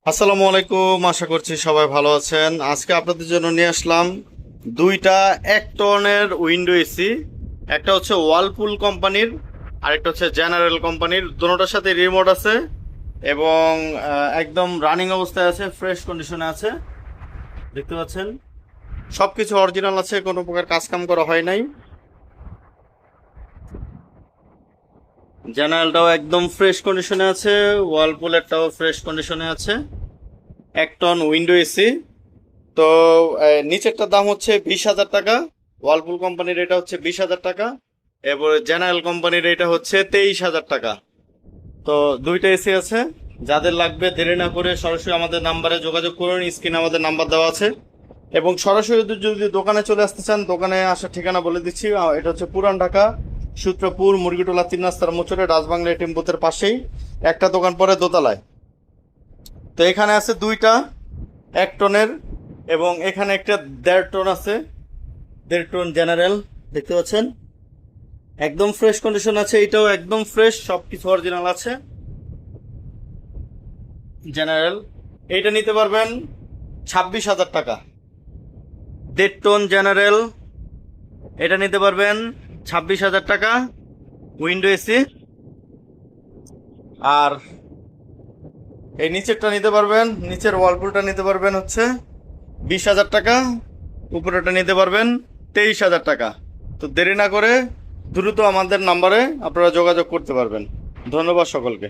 আসসালামু আলাইকুম, আশা করছি সবাই ভালো আছেন। আজকে আপনাদের জন্য নিয়ে আসলাম দুইটা এক টনের উইন্ডো এসি। একটা হচ্ছে ওয়ালপুল কোম্পানির আর একটা হচ্ছে জেনারেল কোম্পানির। দুটোটার সাথে রিমোট আছে এবং একদম রানিং অবস্থায় আছে, ফ্রেশ কন্ডিশনে আছে। দেখতে পাচ্ছেন সবকিছু অরিজিনাল আছে, কোনো প্রকার কাজ কাম করা হয় নাই। জেনারেলটাও একদম ফ্রেশ কন্ডিশনে আছে, ওয়ালপুলেরটাও ফ্রেশ কন্ডিশনে আছে। এক টন উইন্ডো এসি। তো নিচেরটার দাম হচ্ছে 20,000 টাকা। ওয়ালপুল কোম্পানির এটা হচ্ছে 20,000 টাকা। এরপরে জেনারেল কোম্পানির এটা হচ্ছে 23,000 টাকা। তো দুইটা এসি আছে। যাদের লাগবে দেরি না করে সরাসরি আমাদের নাম্বারে যোগাযোগ করুন, স্ক্রিনে আমাদের নাম্বার দেওয়া আছে। এবং সরাসরি যদি দোকানে চলে আসতে চান, দোকানে আসার ঠিকানা বলে দিচ্ছি। এটা হচ্ছে পুরান ঢাকা, সূত্রপুর, মুরগিটোলা 3 রাস্তার মোচরে, রাজবাংলা এটিএম বুথের পাশেই। একটা দোকান পরে দোতলায়। তো এখানে আছে দুইটা এক টনের এবং এখানে একটা 1.5 টন আছে। 1.5 টন জেনারেল, দেখতে পাচ্ছেন একদম ফ্রেশ কন্ডিশন আছে। এটাও একদম ফ্রেশ, সবকিছু অরিজিনাল আছে। জেনারেল এইটা নিতে পারবেন 26,000 টাকা। 1.5 টন জেনারেল এটা নিতে পারবেন 26,000 টাকা, উইন্ডো এসি। আর এই নিচেরটা নিতে পারবেন, নিচের ওয়ালপুলটা নিতে পারবেন হচ্ছে 20,000 টাকা। উপরেটা নিতে পারবেন 23,000 টাকা। তো দেরি না করে দ্রুত আমাদের নাম্বারে আপনারা যোগাযোগ করতে পারবেন। ধন্যবাদ সকলকে।